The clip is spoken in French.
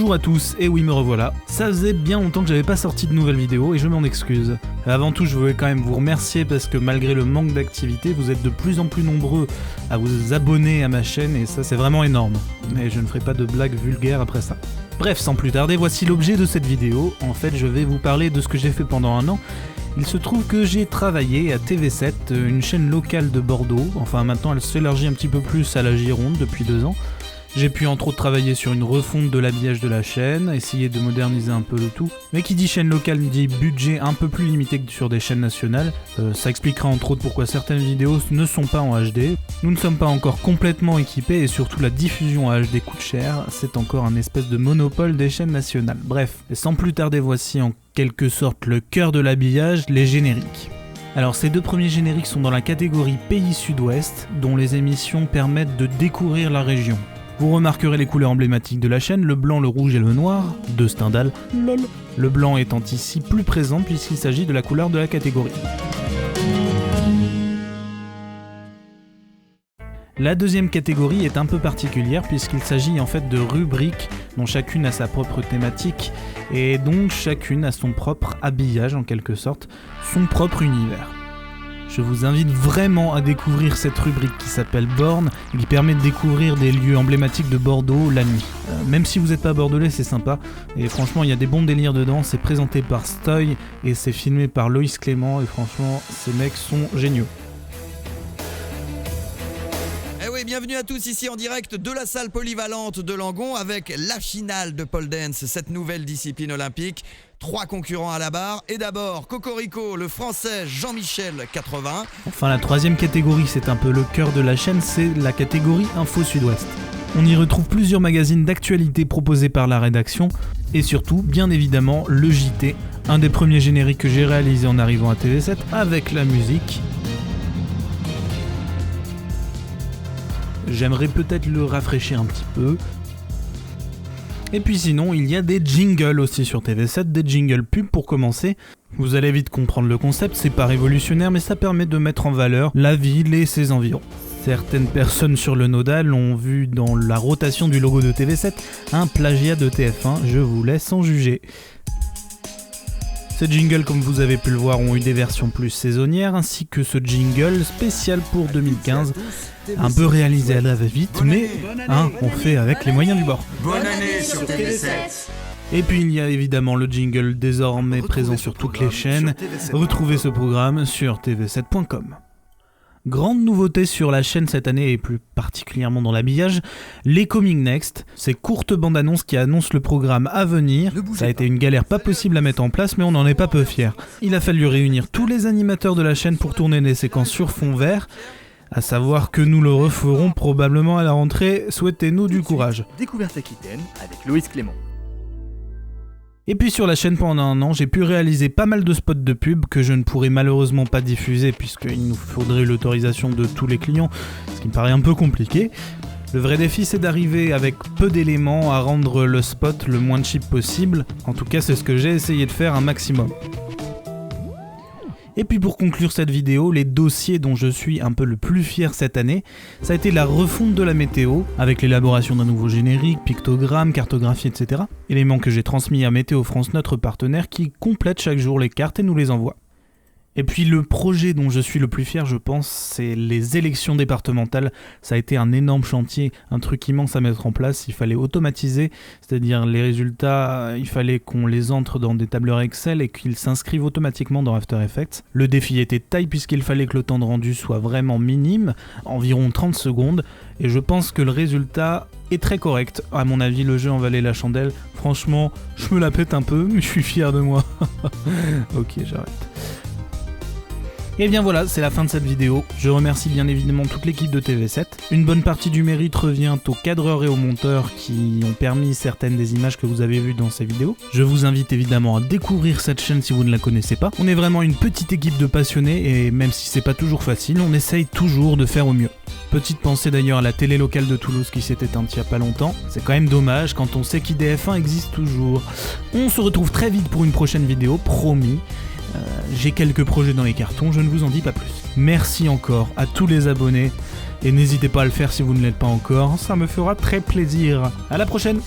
Bonjour à tous, et oui me revoilà. Ça faisait bien longtemps que j'avais pas sorti de nouvelles vidéos et je m'en excuse. Avant tout, je voulais quand même vous remercier parce que malgré le manque d'activité, vous êtes de plus en plus nombreux à vous abonner à ma chaîne et ça c'est vraiment énorme. Mais je ne ferai pas de blagues vulgaires après ça. Bref, sans plus tarder, voici l'objet de cette vidéo. En fait, je vais vous parler de ce que j'ai fait pendant un an. Il se trouve que j'ai travaillé à TV7, une chaîne locale de Bordeaux. Enfin, maintenant, elle s'élargit un petit peu plus à la Gironde depuis 2 ans. J'ai pu entre autres travailler sur une refonte de l'habillage de la chaîne, essayer de moderniser un peu le tout. Mais qui dit chaîne locale dit budget un peu plus limité que sur des chaînes nationales. Ça expliquera entre autres pourquoi certaines vidéos ne sont pas en HD. Nous ne sommes pas encore complètement équipés et surtout la diffusion en HD coûte cher. C'est encore un espèce de monopole des chaînes nationales. Bref, et sans plus tarder, voici en quelque sorte le cœur de l'habillage, les génériques. Alors ces 2 premiers génériques sont dans la catégorie Pays Sud-Ouest, dont les émissions permettent de découvrir la région. Vous remarquerez les couleurs emblématiques de la chaîne, le blanc, le rouge et le noir, de Stendhal, lol. Le blanc étant ici plus présent puisqu'il s'agit de la couleur de la catégorie. La deuxième catégorie est un peu particulière puisqu'il s'agit en fait de rubriques dont chacune a sa propre thématique et donc chacune a son propre habillage en quelque sorte, son propre univers. Je vous invite vraiment à découvrir cette rubrique qui s'appelle Born et qui permet de découvrir des lieux emblématiques de Bordeaux la nuit. Même si vous n'êtes pas bordelais, c'est sympa et franchement il y a des bons délires dedans, c'est présenté par Stoy et c'est filmé par Loïs Clément et franchement ces mecs sont géniaux. Bienvenue à tous ici en direct de la salle polyvalente de Langon avec la finale de pole dance, cette nouvelle discipline olympique. 3 concurrents à la barre et d'abord Cocorico, le français Jean-Michel 80. Enfin la troisième catégorie, c'est un peu le cœur de la chaîne, c'est la catégorie Info Sud-Ouest. On y retrouve plusieurs magazines d'actualité proposés par la rédaction et surtout, bien évidemment, le JT, un des premiers génériques que j'ai réalisé en arrivant à TV7 avec la musique. J'aimerais peut-être le rafraîchir un petit peu. Et puis sinon, il y a des jingles aussi sur TV7, des jingles pub pour commencer. Vous allez vite comprendre le concept, c'est pas révolutionnaire, mais ça permet de mettre en valeur la ville et ses environs. Certaines personnes sur le nodal ont vu dans la rotation du logo de TV7 un plagiat de TF1, je vous laisse en juger. Ces jingles, comme vous avez pu le voir, ont eu des versions plus saisonnières, ainsi que ce jingle spécial pour 2015, un peu réalisé à la va-vite, mais on fait avec les moyens du bord. Bonne année sur TV7. Et puis il y a évidemment le jingle désormais présent sur toutes les chaînes. Retrouvez ce programme sur tv7.com. Grande nouveauté sur la chaîne cette année et plus particulièrement dans l'habillage, les Coming Next, ces courtes bandes annonces qui annoncent le programme à venir. Ça a été une galère pas possible à mettre en place mais on n'en est pas peu fiers. Il a fallu réunir tous les animateurs de la chaîne pour tourner des séquences sur fond vert, à savoir que nous le referons probablement à la rentrée, souhaitez-nous du courage. Découverte Aquitaine avec Loïs Clément. Et puis sur la chaîne pendant un an, j'ai pu réaliser pas mal de spots de pub que je ne pourrai malheureusement pas diffuser puisqu'il nous faudrait l'autorisation de tous les clients, ce qui me paraît un peu compliqué. Le vrai défi c'est d'arriver avec peu d'éléments à rendre le spot le moins cheap possible, en tout cas c'est ce que j'ai essayé de faire un maximum. Et puis pour conclure cette vidéo, les dossiers dont je suis un peu le plus fier cette année, ça a été la refonte de la météo, avec l'élaboration d'un nouveau générique, pictogramme, cartographie, etc. Éléments que j'ai transmis à Météo France, notre partenaire, qui complète chaque jour les cartes et nous les envoie. Et puis le projet dont je suis le plus fier, je pense, c'est les élections départementales. Ça a été un énorme chantier, un truc immense à mettre en place. Il fallait automatiser, c'est-à-dire les résultats, il fallait qu'on les entre dans des tableurs Excel et qu'ils s'inscrivent automatiquement dans After Effects. Le défi était de taille puisqu'il fallait que le temps de rendu soit vraiment minime, environ 30 secondes. Et je pense que le résultat est très correct. À mon avis, le jeu en valait la chandelle. Franchement, je me la pète un peu, mais je suis fier de moi. Ok, j'arrête. Et bien voilà, c'est la fin de cette vidéo. Je remercie bien évidemment toute l'équipe de TV7. Une bonne partie du mérite revient aux cadreurs et aux monteurs qui ont permis certaines des images que vous avez vues dans ces vidéos. Je vous invite évidemment à découvrir cette chaîne si vous ne la connaissez pas. On est vraiment une petite équipe de passionnés et même si c'est pas toujours facile, on essaye toujours de faire au mieux. Petite pensée d'ailleurs à la télé locale de Toulouse qui s'est éteinte il y a pas longtemps. C'est quand même dommage quand on sait qu'IDF1 existe toujours. On se retrouve très vite pour une prochaine vidéo, promis. J'ai quelques projets dans les cartons, je ne vous en dis pas plus. Merci encore à tous les abonnés et n'hésitez pas à le faire si vous ne l'êtes pas encore, ça me fera très plaisir. À la prochaine!